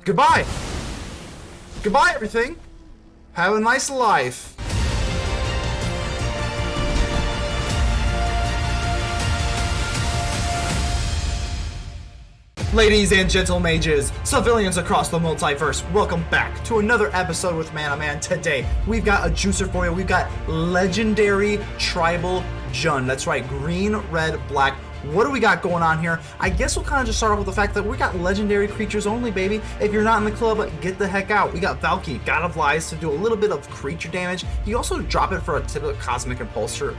Goodbye. Goodbye, everything. Have a nice life. Ladies and gentle mages, civilians across the multiverse, welcome back to another episode with Man Man. Today, we've got a juicer for you. We've got legendary tribal JUND. That's right, green, red, black. What do we got going on here? I guess we'll kind of just start off with the fact that we got legendary creatures only, baby. If you're not in the club, get the heck out. We got Valki, God of Lies, to do a little bit of creature damage. You also drop it for a typical Cosmic Imposter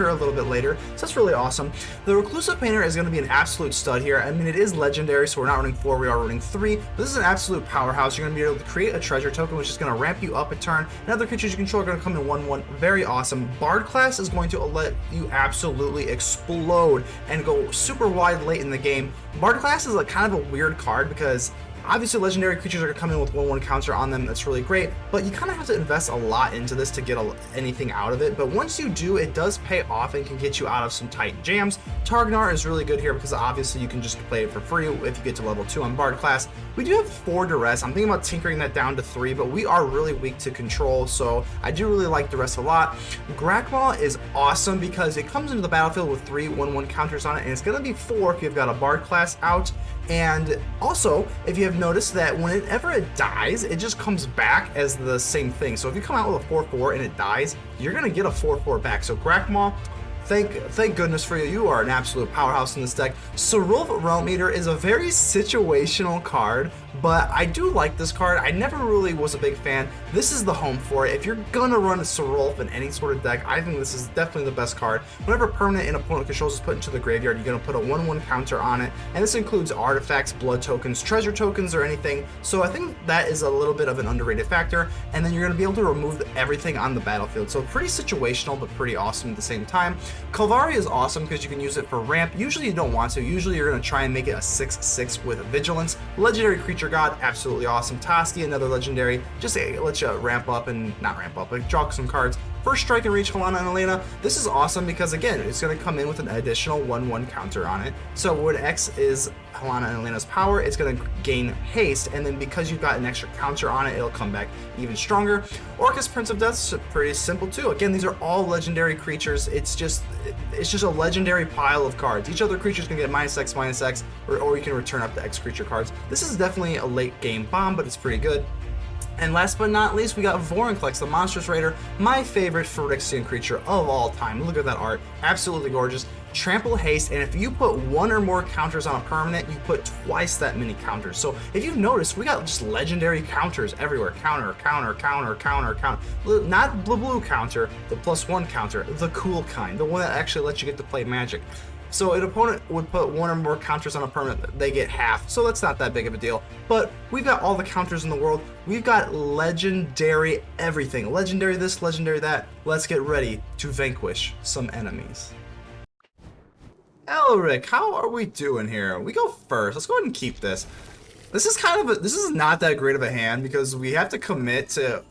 a little bit later, so that's really awesome. The Reclusive Painter is going to be an absolute stud here. I mean, it is legendary, so we're not running 4, we are running 3, but this is an absolute powerhouse. You're going to be able to create a treasure token, which is going to ramp you up a turn, and other creatures you control are going to come in 1/1. Very awesome. Bard class is going to let you absolutely explode and go super wide late in the game. Bard class is kind of a weird card because obviously legendary creatures are going to come in with 1/1 counter on them. That's really great, but you kind of have to invest a lot into this to get anything out of it. But once you do, it does pay off and can get you out of some tight jams. Targ is really good here because obviously you can just play it for free if you get to level 2 on Bard class. We do have 4 Duress. I'm thinking about tinkering that down to 3, but we are really weak to control, so I do really like Duress a lot. Grakmaw is awesome because it comes into the battlefield with 3 1/1 counters on it, and it's going to be 4 if you've got a Bard class out. And also, if you have noticed that whenever it dies, it just comes back as the same thing. So if you come out with a 4/4 and it dies, you're going to get a 4/4 back. So Grakmaw, thank goodness for you. You are an absolute powerhouse in this deck. Sarulf Realm Eater is a very situational card, but I do like this card. I never really was a big fan. This is the home for it. If you're gonna run a Sarulf in any sort of deck, I think this is definitely the best card. Whenever permanent an opponent controls is put into the graveyard, you're gonna put a 1/1 counter on it, and this includes artifacts, blood tokens, treasure tokens, or anything. So I think that is a little bit of an underrated factor, and then you're gonna be able to remove everything on the battlefield. So pretty situational, but pretty awesome at the same time. Kolvori is awesome because you can use it for ramp. Usually you don't want to. Usually you're going to try and make it a 6/6 with Vigilance. Legendary Creature God, absolutely awesome. Toski, another legendary, just let you ramp up and not ramp up, but draw some cards. First Strike and Reach, Halana and Alena. This is awesome because, again, it's going to come in with an additional 1/1 counter on it. So when X is Halana and Alena's power, it's going to gain haste, and then because you've got an extra counter on it, it'll come back even stronger. Orcus, Prince of Death, is pretty simple too. Again, these are all legendary creatures. It's just a legendary pile of cards. Each other creature can get -X, or you can return up to X creature cards. This is definitely a late game bomb, but it's pretty good. And last but not least, we got Vorinclex, the Monstrous Raider, my favorite Phyrexian creature of all time. Look at that art, absolutely gorgeous. Trample haste, and if you put 1 or more counters on a permanent, you put twice that many counters. So if you've noticed, we got just legendary counters everywhere. Counter. Not the blue counter, the +1 counter, the cool kind, the one that actually lets you get to play Magic. So an opponent would put 1 or more counters on a permanent, they get half, so that's not that big of a deal. But we've got all the counters in the world. We've got legendary everything. Legendary this, legendary that. Let's get ready to vanquish some enemies. Elric, how are we doing here? We go first. Let's go ahead and keep this. This is not that great of a hand because we have to commit to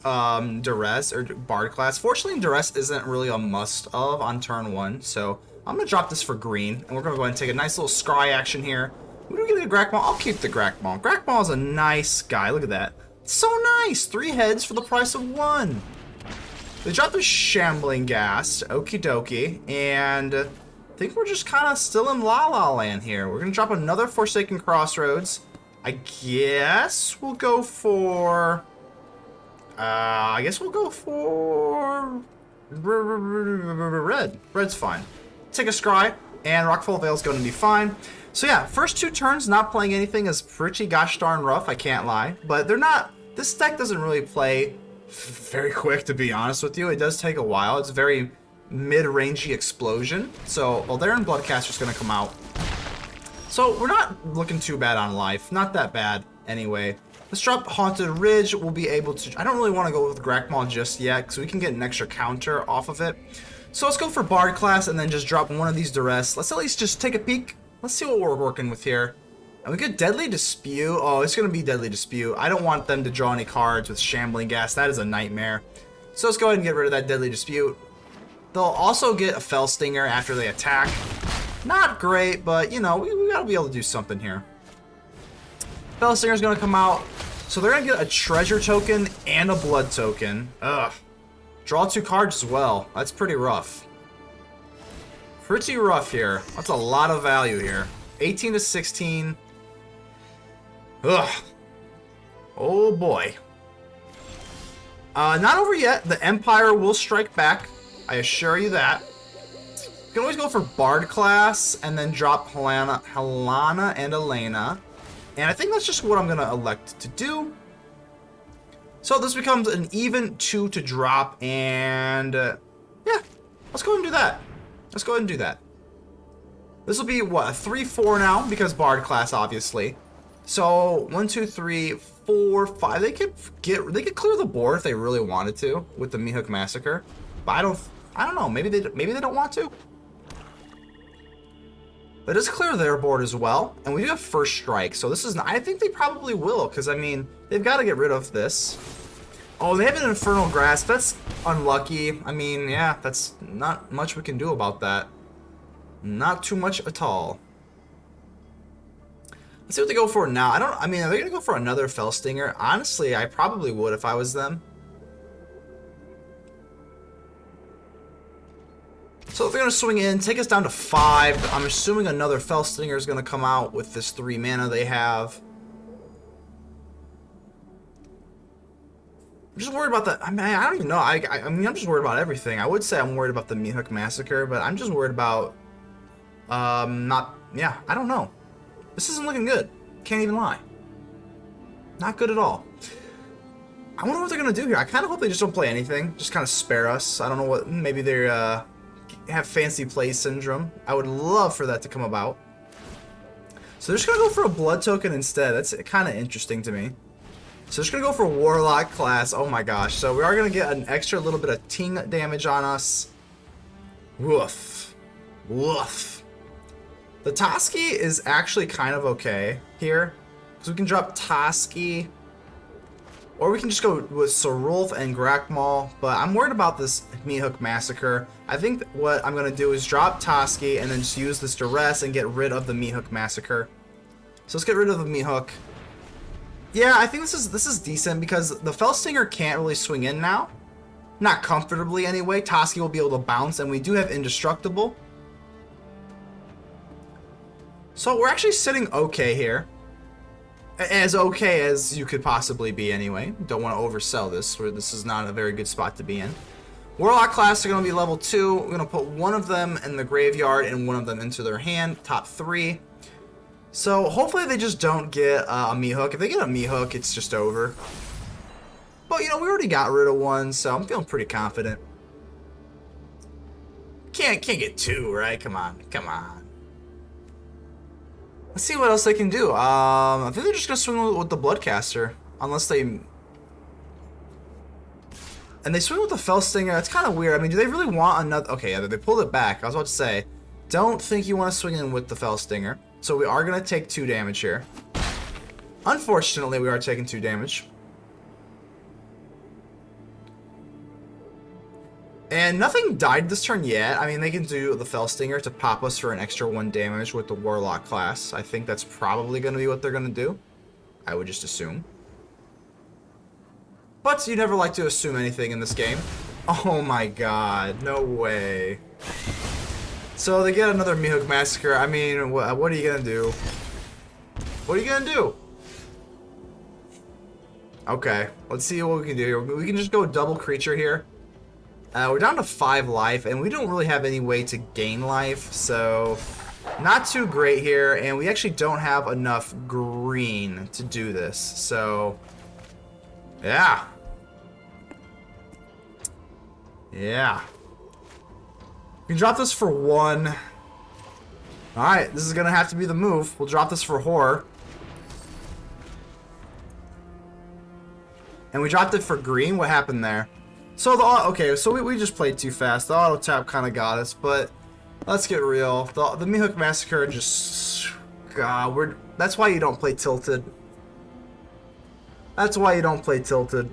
Duress or Bard class. Fortunately, Duress isn't really a must-of on turn 1, so I'm gonna drop this for green, and we're gonna go ahead and take a nice little scry action here. What do we get a Grakmaw? I'll keep the Grakmaw. Grakmaw is a nice guy. Look at that. It's so nice. 3 heads for the price of 1. They dropped a Shambling Ghast. Okie dokie. And I think we're just kind of still in La La Land here. We're gonna drop another Forsaken Crossroads. I guess we'll go for red. Red's fine. Take a scry, and Rockfall Vale is going to be fine. So yeah, first 2 turns not playing anything is pretty gosh darn rough, I can't lie. But they're not, this deck doesn't really play very quick, to be honest with you. It does take a while. It's a very mid-rangey explosion. So Valerian Bloodcaster's going to come out. So we're not looking too bad on life. Not that bad anyway. Let's drop Haunted Ridge. We'll be able to, I don't really want to go with Grakmaw just yet because we can get an extra counter off of it. So let's go for Bard class and then just drop one of these Duress. Let's at least just take a peek. Let's see what we're working with here. And we get Deadly Dispute. Oh, it's going to be Deadly Dispute. I don't want them to draw any cards with Shambling Ghast. That is a nightmare. So let's go ahead and get rid of that Deadly Dispute. They'll also get a Fell Stinger after they attack. Not great, but, you know, we got to be able to do something here. Felstinger's gonna come out. So they're gonna get a treasure token and a blood token. Ugh. Draw 2 cards as well. That's pretty rough. Pretty rough here. That's a lot of value here. 18 to 16. Ugh. Oh boy. Not over yet. The Empire will strike back. I assure you that. You can always go for Bard class and then drop Halana and Alena. And I think that's just what I'm going to elect to do. So this becomes an even 2 to drop. And yeah, let's go ahead and do that. Let's go ahead and do that. This will be, what, a 3-4 now because Bard class, obviously. So 1, 2, 3, 4, 5. They could clear the board if they really wanted to with the Meathook Massacre. But I don't know. Maybe they don't want to. That does clear their board as well, and we do have first strike. So this is I think they probably will, because I mean they've got to get rid of this. Oh, they have an Infernal Grasp. That's unlucky. I mean, yeah, that's not much we can do about that. Not too much at all. Let's see what they go for now. I mean, are they gonna go for another Fellstinger? Honestly, I probably would if I was them. So they're going to swing in, take us down to 5. I'm assuming another Fellstinger is going to come out with this 3 mana they have. I'm just worried about that. I mean, I don't even know. I mean, I'm just worried about everything. I would say I'm worried about the Meathook Massacre, but I'm just worried about... Yeah, I don't know. This isn't looking good. Can't even lie. Not good at all. I wonder what they're going to do here. I kind of hope they just don't play anything. Just kind of spare us. I don't know what... Maybe they're... have fancy play syndrome. I would love for that to come about. So they're just gonna go for a blood token instead. That's kind of interesting to me. So they're just gonna go for Warlock class. Oh my gosh. So we are gonna get an extra little bit of ting damage on us. Woof. Woof. The Toski is actually kind of okay here. Because we can drop Toski. Or we can just go with Sarulf and Grakmaw, but I'm worried about this Meathook Massacre. I think what I'm going to do is drop Toski and then just use this Duress and get rid of the Meathook Massacre. So let's get rid of the Meathook. Yeah, I think this is decent because the Fellstinger can't really swing in now. Not comfortably anyway. Toski will be able to bounce, and we do have Indestructible. So we're actually sitting okay here. As okay as you could possibly be anyway. Don't want to oversell this, where this is not a very good spot to be in. Warlock class are going to be level 2. We're going to put one of them in the graveyard and one of them into their hand, top 3. So hopefully they just don't get a Meathook. If they get a Meathook, it's just over. But you know, we already got rid of one, so I'm feeling pretty confident. Can't get 2, right? Come on, come on. Let's see what else they can do. I think they're just going to swing with the Bloodcaster. Unless they... And they swing with the Fellstinger. That's kind of weird. I mean, do they really want another... Okay, yeah, they pulled it back. I was about to say, don't think you want to swing in with the Fellstinger. So we are going to take 2 damage here. Unfortunately, we are taking 2 damage. And nothing died this turn yet. I mean, they can do the Fellstinger to pop us for an extra 1 damage with the Warlock class. I think that's probably going to be what they're going to do. I would just assume. But you never like to assume anything in this game. Oh my god, no way. So they get another Meathook Massacre. I mean, what are you going to do? What are you going to do? Okay, let's see what we can do here. We can just go double creature here. We're down to 5 life, and we don't really have any way to gain life, so not too great here, and we actually don't have enough green to do this, so yeah. Yeah. We can drop this for 1. Alright, this is going to have to be the move. We'll drop this for Horror. And we dropped it for green. What happened there? So okay, so we just played too fast. The auto tap kind of got us, but let's get real. The Meathook Massacre just... God, that's why you don't play Tilted. That's why you don't play Tilted.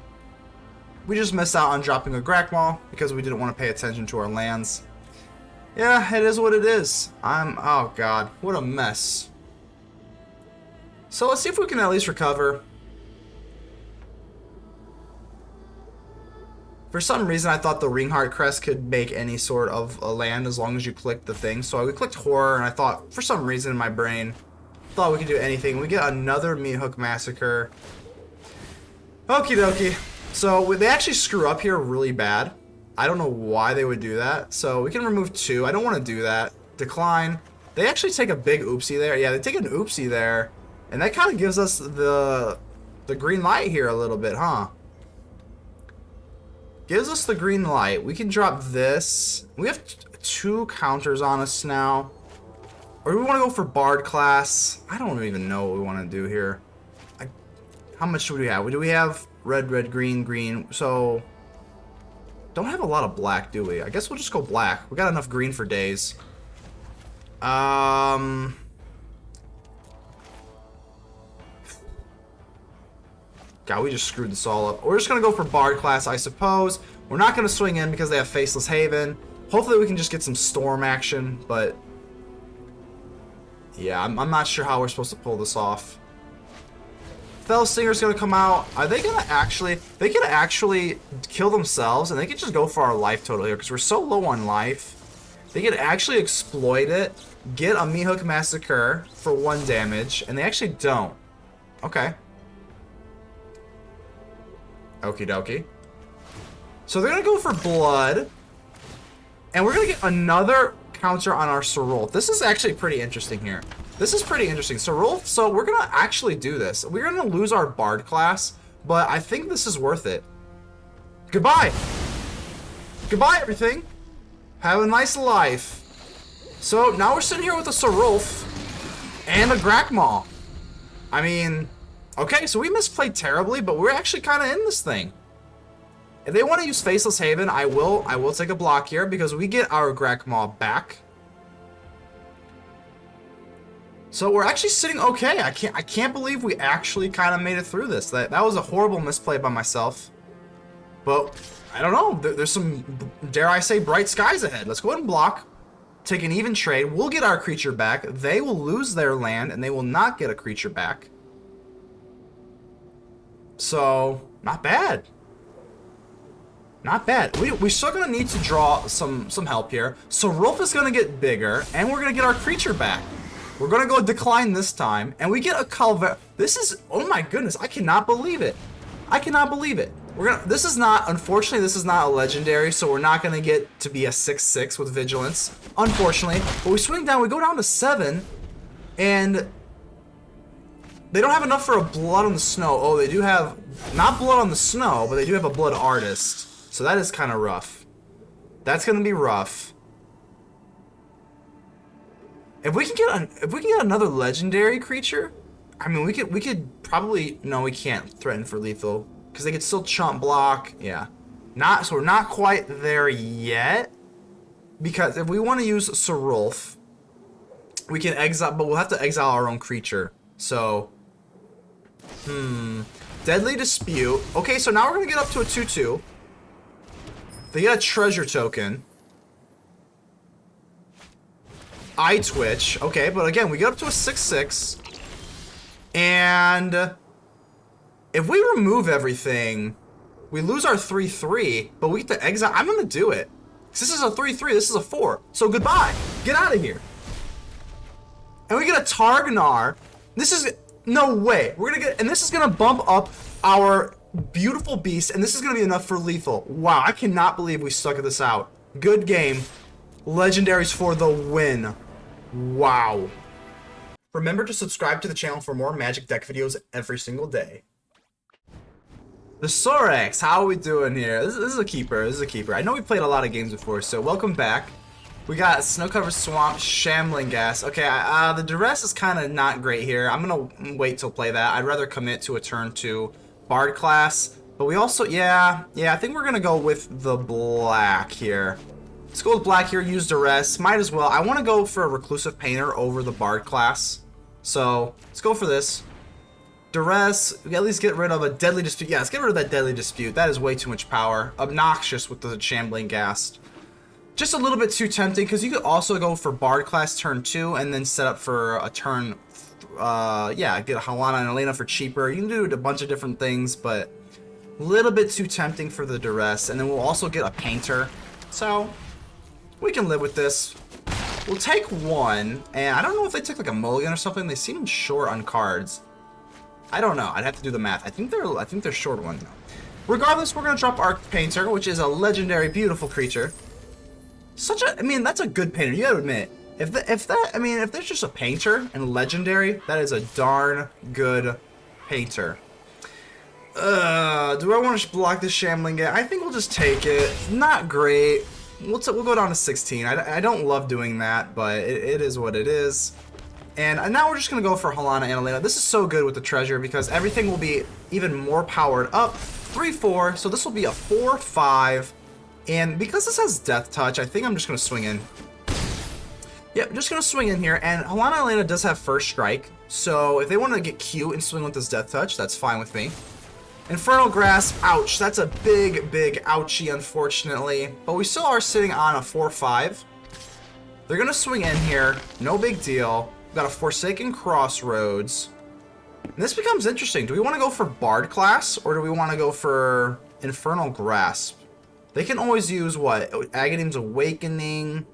We just missed out on dropping a Grakmaw because we didn't want to pay attention to our lands. Yeah, it is what it is. Oh god, what a mess. So let's see if we can at least recover. For some reason, I thought the Ringheart Crest could make any sort of a land as long as you clicked the thing. So we clicked Horror, and I thought, for some reason in my brain, thought we could do anything. We get another Meathook Massacre. Okie dokie. So they actually screw up here really bad. I don't know why they would do that. So we can remove 2. I don't want to do that. Decline. They actually take a big oopsie there. Yeah, they take an oopsie there. And that kind of gives us the green light here a little bit, huh? Gives us the green light. We can drop this. We have 2 counters on us now. Or do we want to go for Bard class? I don't even know what we want to do here. How much do we have? Do we have red, red, green, green? So, don't have a lot of black, do we? I guess we'll just go black. We got enough green for days. God, we just screwed this all up. We're just going to go for Bard class, I suppose. We're not going to swing in because they have Faceless Haven. Hopefully we can just get some Storm action, but yeah, I'm not sure how we're supposed to pull this off. Fell Singer's going to come out. Are they going to actually... They could actually kill themselves, and they could just go for our life total here because we're so low on life. They could actually exploit it, get a Meathook Massacre for 1 damage, and they actually don't. Okay. Okie dokie. So they're going to go for blood. And we're going to get another counter on our Sarulf. This is actually pretty interesting here. This is pretty interesting. Sarulf, so we're going to actually do this. We're going to lose our Bard class, but I think this is worth it. Goodbye. Goodbye, everything. Have a nice life. So now we're sitting here with a Sarulf and a Grakmaw. I mean... Okay, so we misplayed terribly, but we're actually kind of in this thing. If they want to use Faceless Haven, I will take a block here because we get our Grakmaw back. So we're actually sitting okay. I can't believe we actually kind of made it through this. That was a horrible misplay by myself. But I don't know. There's some, dare I say, bright skies ahead. Let's go ahead and block. Take an even trade. We'll get our creature back. They will lose their land, and they will not get a creature back. So, not bad. Not bad. We're still going to need to draw some help here. So, Sarulf is going to get bigger, and we're going to get our creature back. We're going to go decline this time, and we get a Kolvori. This is, oh my goodness, I cannot believe it. I cannot believe it. This is not, unfortunately, this is not a legendary, so we're not going to get to be a 6/6 with Vigilance, unfortunately. But we swing down, we go down to 7, and... They don't have enough for a Blood on the Snow. Oh, they do have, not Blood on the Snow, but they do have a Blood Artist. So that is kind of rough. That's going to be rough. If we can get another legendary creature, I mean, we could probably, no, we can't threaten for lethal because they could still chump block. Yeah. So we're not quite there yet because if we want to use Sarulf, we can exile, but we'll have to exile our own creature. So, Deadly Dispute. Okay, so now we're going to get up to a 2/2. They get a treasure token. Eye Twitch. Okay, but again, we get up to a 6/6. And if we remove everything, we lose our 3/3, but we get to exile. I'm going to do it. This is a 3/3, this is a 4. So goodbye. Get out of here. And we get a Targnar. This is... No way. We're gonna get, and this is gonna bump up our beautiful beast, and this is gonna be enough for lethal. Wow, I cannot believe we stuck this out. Good game. Legendaries for the win. Wow. Remember to subscribe to the channel for more Magic deck videos every single day. The Sorex, how are we doing here? This is a keeper. This is a keeper. I know we played a lot of games before, so welcome back. We got Snow-Covered Swamp, Shambling Gas. Okay, the Duress is kind of not great here. I'm going to wait till play that. I'd rather commit to a turn 2 Bard class. But we also, yeah, I think we're going to go with the black here. Let's go with black here, use Duress. Might as well. I want to go for a Reclusive Painter over the Bard class. So, let's go for this. Duress, we at least get rid of a Deadly Dispute. Yeah, let's get rid of that Deadly Dispute. That is way too much power. Obnoxious with the Shambling Gas. Just a little bit too tempting because you could also go for Bard class turn 2 and then set up for a turn yeah, get a Halana and Alena for cheaper. You can do a bunch of different things, but a little bit too tempting for the Duress. And then we'll also get a Painter. So, we can live with this. We'll take one, and I don't know if they took like a mulligan or something. They seem short on cards. I don't know. I'd have to do the math. I think they're short one. Regardless, we're gonna drop our Painter, which is a legendary, beautiful creature. I mean, that's a good painter. You gotta admit, if there's just a Painter and legendary, that is a darn good painter. Do I want to block this Shambling Gate? I think we'll just take it. Not great. We'll go down to 16. I don't love doing that, but it is what it is. And now we're just going to go for Halana and Alena. This is so good with the treasure because everything will be even more powered up. 3-4, so this will be a 4-5. And because this has Death Touch, I think I'm just going to swing in. Yep, I'm just going to swing in here. And Halana and Alena does have First Strike. So if they want to get cute and swing with this Death Touch, that's fine with me. Infernal Grasp, ouch. That's a big, big ouchie, unfortunately. But we still are sitting on a 4-5. They're going to swing in here. No big deal. We've got a Forsaken Crossroads. And this becomes interesting. Do we want to go for Bard class, or do we want to go for Infernal Grasp? They can always use, what? Aghanim's Awakening.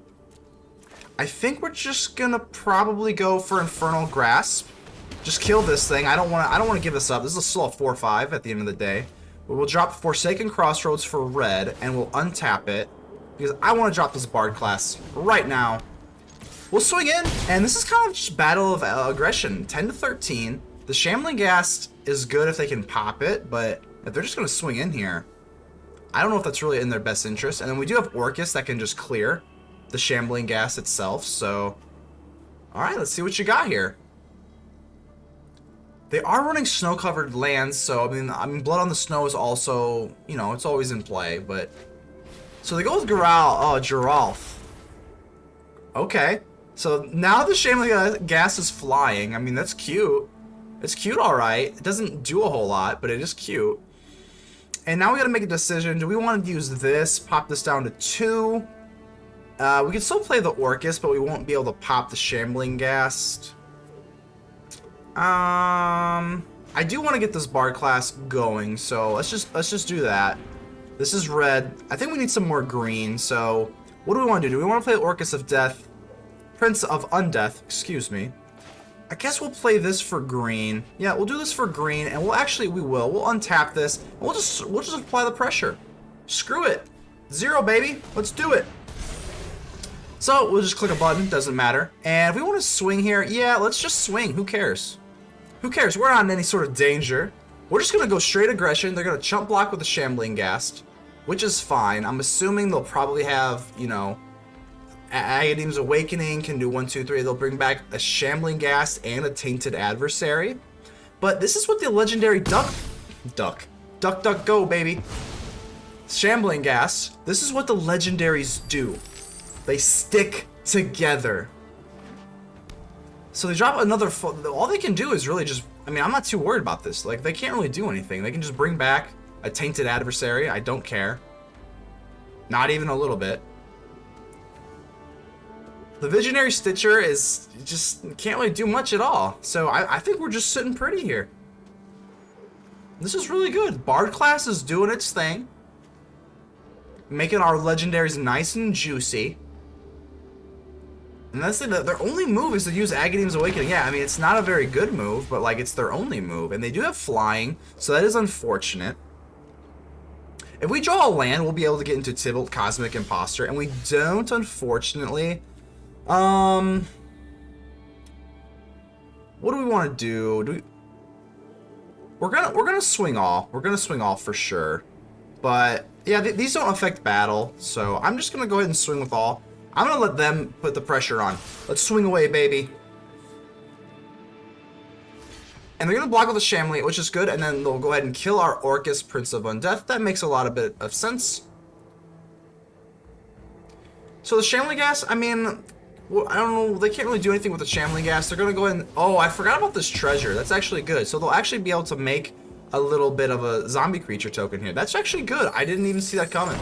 I think we're just going to probably go for Infernal Grasp. Just kill this thing. I don't want to give this up. This is still a 4-5 at the end of the day. But we'll drop Forsaken Crossroads for red, and we'll untap it. Because I want to drop this Bard class right now. We'll swing in, and this is kind of just battle of aggression. 10-13. The Shambling Ghast is good if they can pop it, but if they're just going to swing in here, I don't know if that's really in their best interest. And then we do have Orcus that can just clear the Shambling Ghast itself, so... Alright, let's see what you got here. They are running snow-covered lands, so, I mean, Blood on the Snow is also, you know, it's always in play, but... So they go with Geralf. Okay. So now the Shambling Ghast is flying. I mean, that's cute. It's cute, alright. It doesn't do a whole lot, but it is cute. And now we gotta make a decision. Do we want to use this, pop this down to 2? We can still play the Orcus, but we won't be able to pop the Shambling Ghast. I do want to get this Bard class going, so let's just do that. This is red. I think we need some more green, so what do we want to do? Do we want to play Orcus of Death? Prince of Undeath, excuse me. I guess we'll play this for green. Yeah, we'll do this for green, and we'll untap this, and we'll just apply the pressure. Screw it. 0, baby. Let's do it. So we'll just click a button, doesn't matter. And if we want to swing here, yeah, let's just swing. Who cares? Who cares? We're not in any sort of danger. We're just gonna go straight aggression. They're gonna chump block with the Shambling Ghast, which is fine. I'm assuming they'll probably have, you know, Aghanim's Awakening can do 1, 2, 3. They'll bring back a Shambling Ghast and a Tainted Adversary. But this is what the legendary Duck, Go, baby. Shambling Ghast. This is what the legendaries do. They stick together. So they drop another. All they can do is really just. I mean, I'm not too worried about this. Like, they can't really do anything. They can just bring back a Tainted Adversary. I don't care. Not even a little bit. The Visionary Stitcher is just can't really do much at all. So I think we're just sitting pretty here. This is really good. Bard class is doing its thing. Making our legendaries nice and juicy. And that's their only move is to use Aghanim's Awakening. Yeah, I mean, it's not a very good move, but like it's their only move. And they do have flying, so that is unfortunate. If we draw a land, we'll be able to get into Tibalt, Cosmic Imposter, and we don't, unfortunately. What do we want to do? We're gonna swing off. We're gonna swing off for sure. But yeah, these don't affect battle, so I'm just gonna go ahead and swing with all. I'm gonna let them put the pressure on. Let's swing away, baby. And they're gonna block with a Shambling, which is good, and then they'll go ahead and kill our Orcus, Prince of Undeath. That makes a bit of sense. So the Shambling Ghast, I mean, well, I don't know, they can't really do anything with the Shambling Ghast. They're gonna go ahead and, oh, I forgot about this treasure. That's actually good. So they'll actually be able to make a little bit of a zombie creature token here. That's actually good. I didn't even see that coming.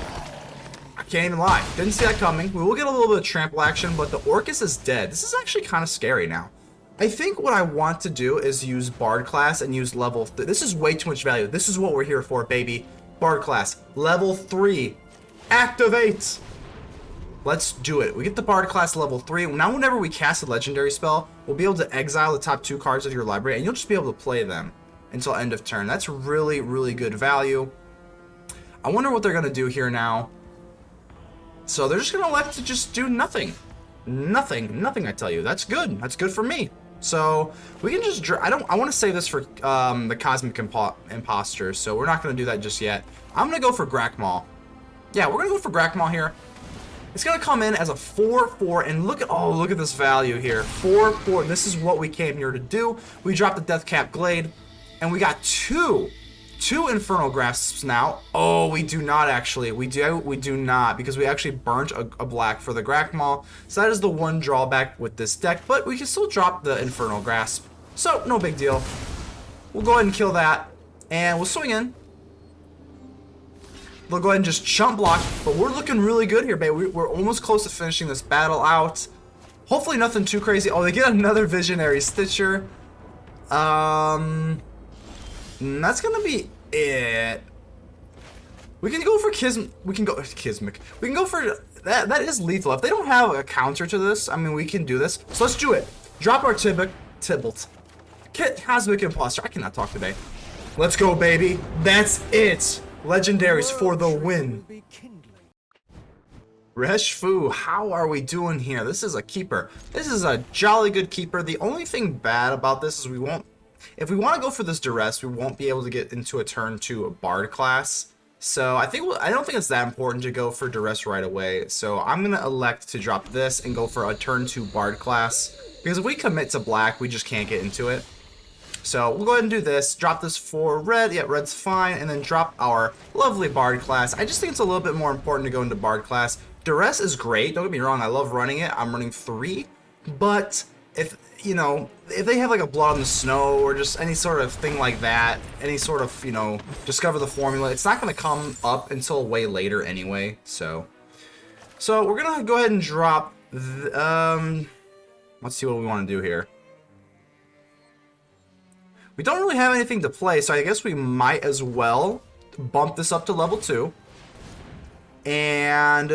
I can't even lie. Didn't see that coming. We will get a little bit of trample action, but the Orcus is dead. This is actually kind of scary now. I think what I want to do is use Bard class and use level. This is way too much value. This is what we're here for, baby. Bard class, level 3. Activate! Let's do it. We get the Bard class level 3. Now whenever we cast a legendary spell, we'll be able to exile the top 2 cards of your library, and you'll just be able to play them until end of turn. That's really, really good value. I wonder what they're going to do here now. So they're just going to elect to just do nothing. Nothing, I tell you. That's good. That's good for me. So we can just I want to save this for the Cosmic Imposter, so we're not going to do that just yet. I'm going to go for Grakmaw. Yeah, we're going to go for Grakmaw here. It's going to come in as a 4/4, and look at this value here. 4/4. This is what we came here to do. We dropped the Deathcap Glade, and we got two Infernal Grasps now. Oh, we do not actually. We do not, because we actually burnt a black for the Grakmaw. So that is the one drawback with this deck, but we can still drop the Infernal Grasp. So, no big deal. We'll go ahead and kill that, and we'll swing in. They'll go ahead and just chump block, but we're looking really good here, baby. We're almost close to finishing this battle out. Hopefully nothing too crazy. Oh, they get another Visionary Stitcher. That's gonna be it. We can go for We can go for that. That is lethal. If they don't have a counter to this, I mean, we can do this. So let's do it. Drop our Tibalt. Cosmic Imposter. I cannot talk today. Let's go, baby. That's it. Legendaries for the win. Resh Fu, how are we doing here? This is a keeper. This is a jolly good keeper. The only thing bad about this is we won't. If we want to go for this Duress, we won't be able to get into a turn 2 Bard class. So I don't think it's that important to go for Duress right away. So I'm gonna elect to drop this and go for a turn 2 Bard class, because if we commit to black, we just can't get into it. So we'll go ahead and do this. Drop this for red. Yeah, red's fine. And then drop our lovely Bard class. I just think it's a little bit more important to go into Bard class. Duress is great. Don't get me wrong. I love running it. I'm running 3. But if they have like a Blood on the Snow or just any sort of thing like that, any sort of, discover the formula, it's not going to come up until way later anyway. So we're going to go ahead and drop, let's see what we want to do here. We don't really have anything to play, so I guess we might as well bump this up to level 2. And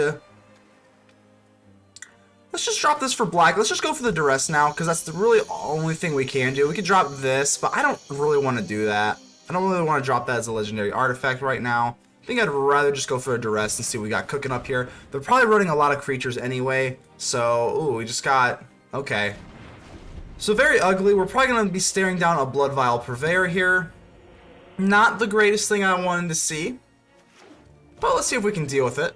let's just drop this for black. Let's just go for the Duress now, because that's the really only thing we can do. We could drop this, but I don't really want to do that. I don't really want to drop that as a legendary artifact right now. I think I'd rather just go for a Duress and see what we got cooking up here. They're probably running a lot of creatures anyway, so, ooh, we just got, okay. So very ugly. We're probably going to be staring down a Blood Vial Purveyor here. Not the greatest thing I wanted to see, but let's see if we can deal with it.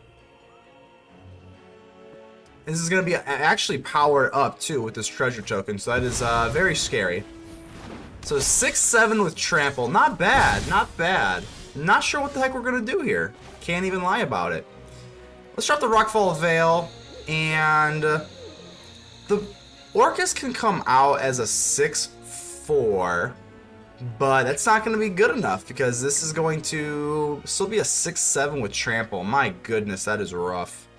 This is going to be actually powered up too with this treasure token, so that is very scary. So 6/7 with trample. Not bad, not bad. Not sure what the heck we're going to do here. Can't even lie about it. Let's drop the Rockfall Vale, and the Orcus can come out as a 6/4, but that's not going to be good enough because this is going to still be a 6/7 with trample. My goodness, that is rough.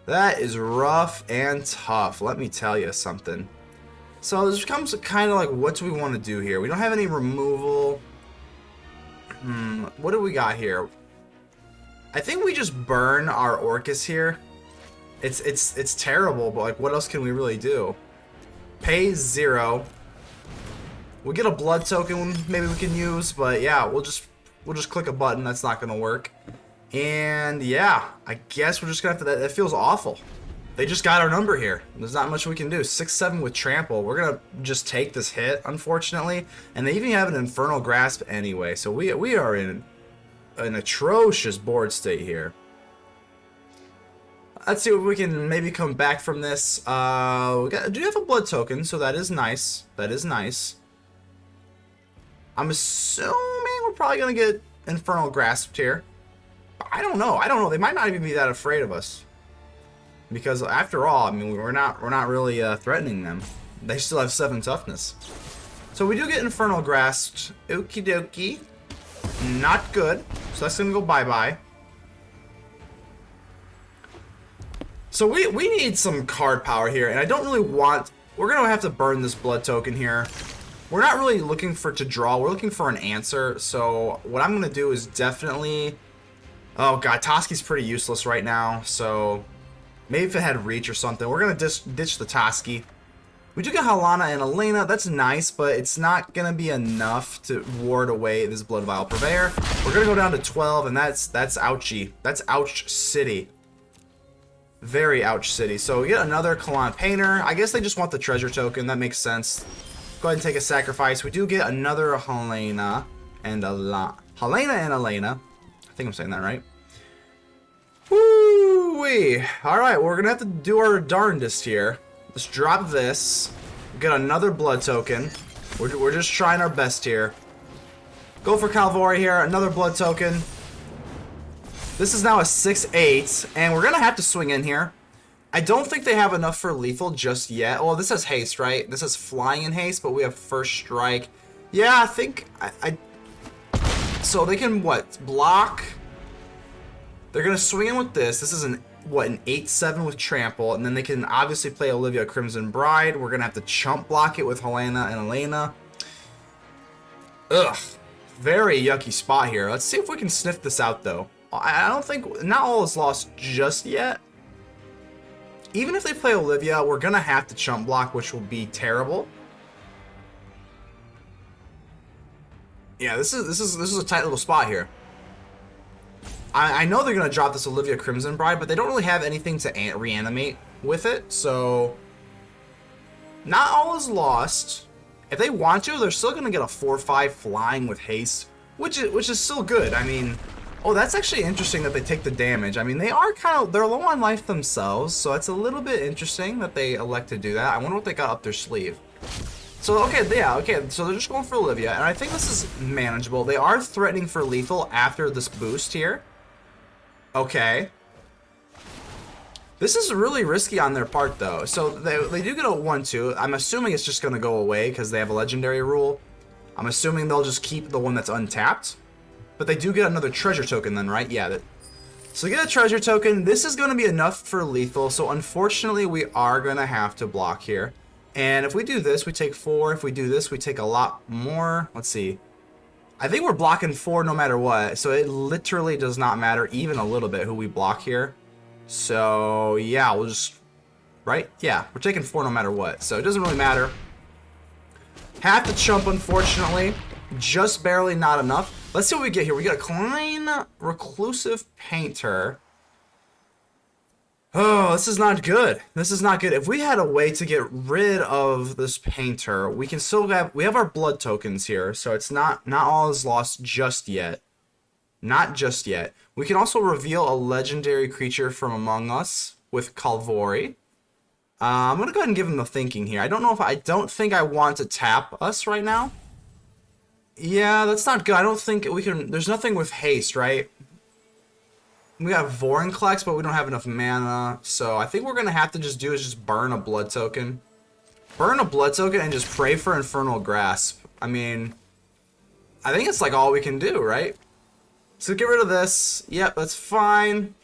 That is rough and tough, let me tell you something. So this becomes kind of like, what do we want to do here? We don't have any removal. What do we got here? I think we just burn our Orcus here. It's terrible, but like, what else can we really do? Pay 0. We'll get a blood token maybe we can use, but yeah, we'll just click a button. That's not gonna work. And yeah, I guess we're just gonna have to. That feels awful. They just got our number here. There's not much we can do. 6/7 with trample. We're gonna just take this hit, unfortunately. And they even have an Infernal Grasp anyway, so we are in an atrocious board state here. Let's see if we can maybe come back from this. Do have a blood token, so that is nice. That is nice. I'm assuming we're probably gonna get Infernal Grasp here. I don't know. I don't know. They might not even be that afraid of us, because after all, I mean, we're not really threatening them. They still have 7 toughness. So we do get Infernal Grasp. Okie dokie. Not good. So that's gonna go bye-bye. So we need some card power here, and I don't really want we're going to have to burn this blood token here. We're not really looking for to draw. We're looking for an answer. So what I'm going to do is definitely... Oh, God. Toski's pretty useless right now. So maybe if it had reach or something. We're going to ditch the Toski. We do get Halana and Alena. That's nice, but it's not going to be enough to ward away this Blood Vial Purveyor. We're going to go down to 12, and that's ouchy. That's ouch city. Very ouch city. So we get another Kalain Painter. I guess they just want the treasure token. That makes sense. Go ahead and take a sacrifice. We do get another Halana and Alena. I think I'm saying that right. Woo-wee. Alright, we're going to have to do our darndest here. Let's drop this. Get another blood token. We're just trying our best here. Go for Kolvori here. Another blood token. This is now a 6/8, and we're going to have to swing in here. I don't think they have enough for lethal just yet. Well, this has haste, right? This has flying and haste, but we have first strike. Yeah, I think... So they can, what, block? They're going to swing in with this. This is an 8/7 with trample, and then they can obviously play Olivia Crimson Bride. We're gonna have to chump block it with Halana and Alena. Ugh, very yucky spot here. Let's see if we can sniff this out though. I don't think, not all is lost just yet. Even if they play Olivia, we're gonna have to chump block, which will be terrible. Yeah, this is a tight little spot here. I know they're going to drop this Olivia Crimson Bride, but they don't really have anything to reanimate with it, so not all is lost. If they want to, they're still going to get a 4/5 flying with haste, which is still good. I mean, oh, that's actually interesting that they take the damage. I mean, they're low on life themselves, so it's a little bit interesting that they elect to do that. I wonder what they got up their sleeve. So, okay, yeah, okay, so they're just going for Olivia, and I think this is manageable. They are threatening for lethal after this boost here. Okay. This is really risky on their part, though. So they do get a 1/2. I'm assuming it's just going to go away because they have a legendary rule. I'm assuming they'll just keep the one that's untapped. But they do get another treasure token then, right? Yeah. So they get a treasure token. This is going to be enough for lethal. So unfortunately, we are going to have to block here. And if we do this, we take 4. If we do this, we take a lot more. Let's see. I think we're blocking 4 no matter what, so it literally does not matter even a little bit who we block here. So, yeah, we'll just... Right? Yeah, we're taking 4 no matter what, so it doesn't really matter. Have to chump, unfortunately. Just barely not enough. Let's see what we get here. We got a Kalain Reclusive Painter. Oh, this is not good. This is not good. If we had a way to get rid of this painter, we can still have our blood tokens here, so it's not all is lost just yet. Not just yet. We can also reveal a legendary creature from among us with Kolvori. I'm gonna go ahead and give him the thinking here. I don't think I want to tap us right now. Yeah, that's not good. I don't think we can. There's nothing with haste, right? We got Vorinclex, but we don't have enough mana, so I think we're gonna have to just burn a blood token. Burn a blood token and just pray for Infernal Grasp. I mean, I think it's like all we can do, right? So get rid of this. Yep, that's fine.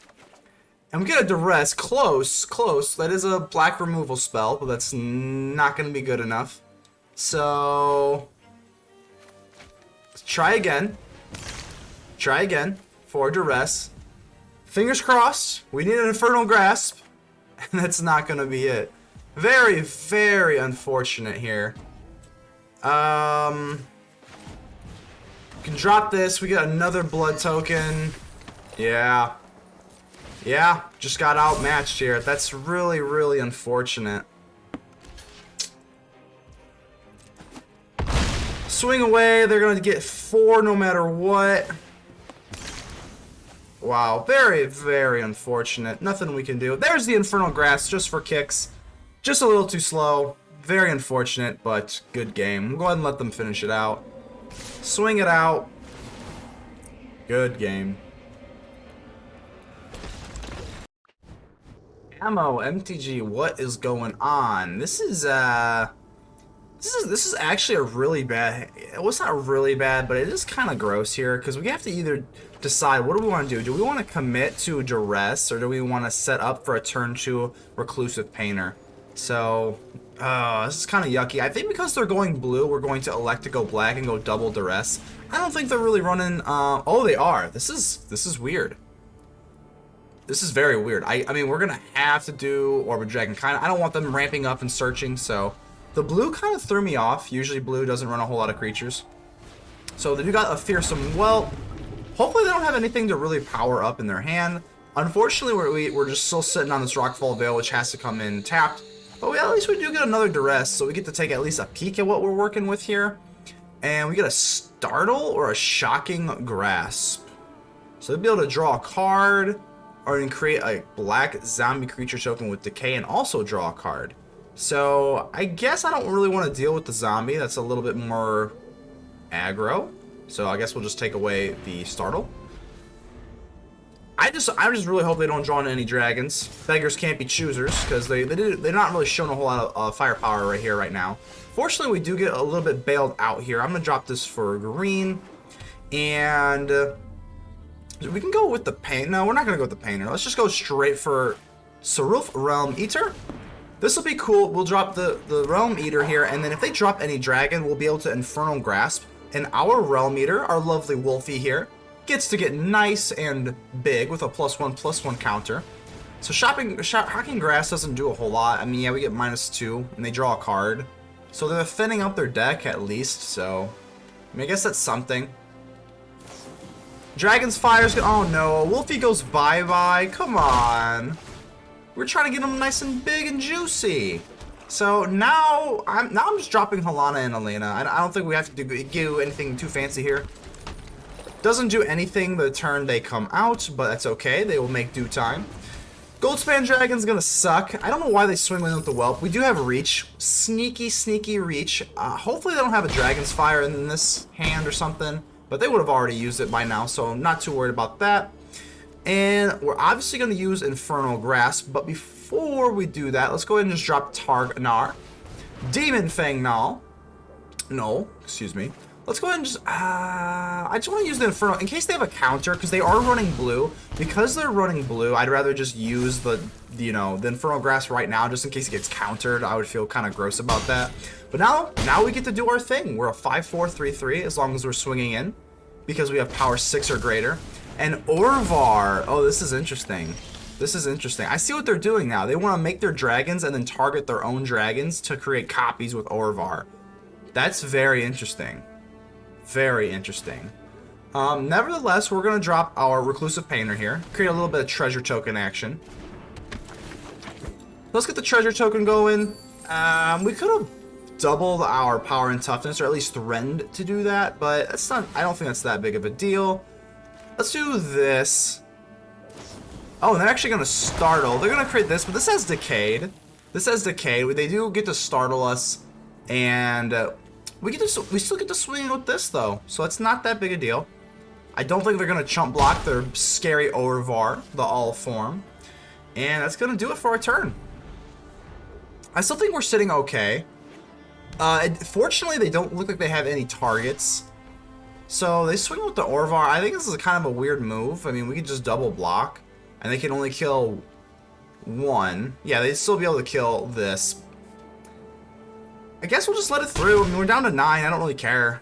And we get a Duress. Close, close. That is a black removal spell, but that's not gonna be good enough. So let's try again. Try again for Duress. Fingers crossed. We need an Infernal Grasp. And that's not going to be it. Very, very unfortunate here. We can drop this. We get another blood token. Yeah. Yeah, just got outmatched here. That's really, really unfortunate. Swing away. They're going to get 4 no matter what. Wow, very, very unfortunate. Nothing we can do. There's the Infernal Grasp just for kicks. Just a little too slow. Very unfortunate, but good game. We'll go ahead and let them finish it out. Swing it out. Good game. Ammo, MTG, what is going on? This is actually a really bad... Well, it's not really bad, but it is kind of gross here, because we have to either decide, what do we want to do? Do we want to commit to Duress, or do we want to set up for a turn 2 Reclusive Painter? So, This is kind of yucky. I think because they're going blue, we're going to elect to go black and go double Duress. I don't think they're really running, oh, they are. This is weird. This is very weird. I mean, we're gonna have to do Orbit Dragon. I don't want them ramping up and searching, so the blue kind of threw me off. Usually blue doesn't run a whole lot of creatures. So they do got a Fearsome Whelp. Hopefully they don't have anything to really power up in their hand. Unfortunately, we're just still sitting on this Rockfall Vale, which has to come in tapped. But at least we do get another Duress, so we get to take at least a peek at what we're working with here. And we get a Startle or a Shocking Grasp. So they'll be able to draw a card, or then create a black zombie creature token with Decay and also draw a card. So I guess I don't really want to deal with the zombie. That's a little bit more aggro. So I guess we'll just take away the Startle. I just really hope they don't draw in any dragons. Beggars can't be choosers, because they're not really showing a whole lot of firepower right here, right now. Fortunately, we do get a little bit bailed out here. I'm going to drop this for green. And we can go with the paint. No, we're not going to go with the painter. Let's just go straight for Sarulf Realm Eater. This will be cool. We'll drop the Realm Eater here, and then if they drop any dragon, we'll be able to Infernal Grasp. And our Realm Eater, our lovely Wolfie here, gets to get nice and big with a +1/+1 counter. So Shocking Grass doesn't do a whole lot. I mean, yeah, we get -2, and they draw a card. So they're thinning up their deck at least, so I mean, I guess that's something. Dragon's Fire's good. Oh no, Wolfie goes bye-bye. Come on. We're trying to get him nice and big and juicy. So now I'm just dropping Halana and Alena. I don't think we have to do anything too fancy here. Doesn't do anything the turn they come out, but that's okay. They will make due time. Goldspan Dragon's gonna suck. I don't know why they swing in with the Whelp. We do have Reach. Sneaky, sneaky Reach. Hopefully they don't have a Dragon's Fire in this hand or something. But they would have already used it by now, so I'm not too worried about that. And we're obviously going to use Infernal Grasp, but before we do that, let's go ahead and just drop Targ Gnar. Demon-Fang Gnoll, excuse me. Let's go ahead and just, I just want to use the Infernal, in case they have a counter, because they are running blue. Because they're running blue, I'd rather just use the Infernal Grasp right now, just in case it gets countered. I would feel kind of gross about that. But now we get to do our thing. We're a 5/4/3/3 as long as we're swinging in, because we have power 6 or greater. And Orvar, oh, this is interesting. This is interesting. I see what they're doing now. They want to make their dragons and then target their own dragons to create copies with Orvar. That's very interesting. Very interesting. Nevertheless, we're going to drop our Reclusive Painter here. Create a little bit of treasure token action. Let's get the treasure token going. We could have doubled our power and toughness, or at least threatened to do that, but that's not, I don't think that's that big of a deal. Let's do this. Oh, and they're actually going to startle. They're going to create this, but this has Decayed. This has Decayed. They do get to startle us, and we still get to swing with this, though, so it's not that big a deal. I don't think they're going to chump block their scary Orvar, the all form, and that's going to do it for our turn. I still think we're sitting okay. Fortunately, they don't look like they have any targets. So they swing with the Orvar. I think this is kind of a weird move. I mean, we could just double block, and they can only kill one. Yeah, they'd still be able to kill this. I guess we'll just let it through. I mean, we're down to 9. I don't really care.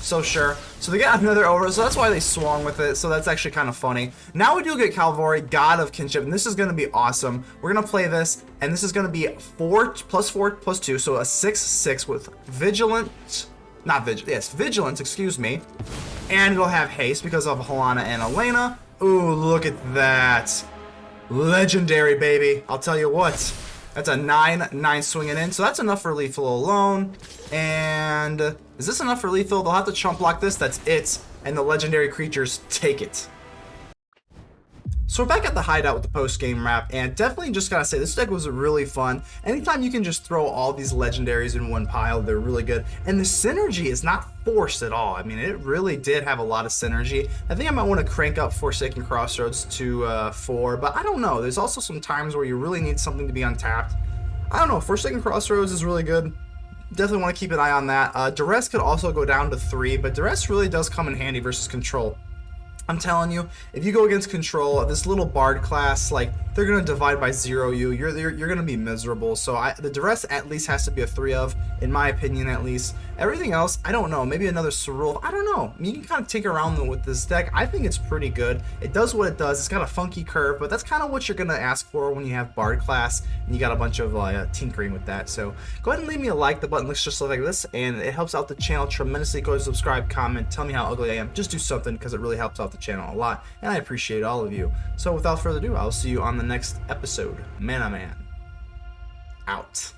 So sure. So they get another over, so that's why they swung with it. So that's actually kind of funny. Now we do get Kolvori, God of Kinship, and this is going to be awesome. We're going to play this, and this is going to be 4+4+2, so a 6/6 with Vigilance, excuse me. And it'll have haste because of Halana and Alena. Ooh, look at that. Legendary, baby. I'll tell you what. That's a 9/9 swinging in, so that's enough for lethal alone. And is this enough for lethal? They'll have to chump block this. That's it. And the legendary creatures take it. So we're back at the hideout with the post-game wrap, and definitely just gotta say, this deck was really fun. Anytime you can just throw all these legendaries in one pile, they're really good. And the synergy is not forced at all. I mean, it really did have a lot of synergy. I think I might want to crank up Forsaken Crossroads to 4, but I don't know. There's also some times where you really need something to be untapped. I don't know, Forsaken Crossroads is really good. Definitely want to keep an eye on that. Duress could also go down to 3, but Duress really does come in handy versus control. I'm telling you, if you go against control, this little bard class, like, they're gonna divide by 0 you. You're gonna be miserable. So the Duress at least has to be a 3 of, in my opinion at least. Everything else, I don't know. Maybe another Sarulf. I don't know. You can kind of tinker around with this deck. I think it's pretty good. It does what it does. It's got a funky curve, but that's kind of what you're gonna ask for when you have bard class and you got a bunch of tinkering with that. So go ahead and leave me a like. The button looks just like this, and it helps out the channel tremendously. Go ahead and subscribe, comment, tell me how ugly I am. Just do something because it really helps out the channel a lot, and I appreciate all of you. So without further ado, I'll see you on the next episode. Man, out.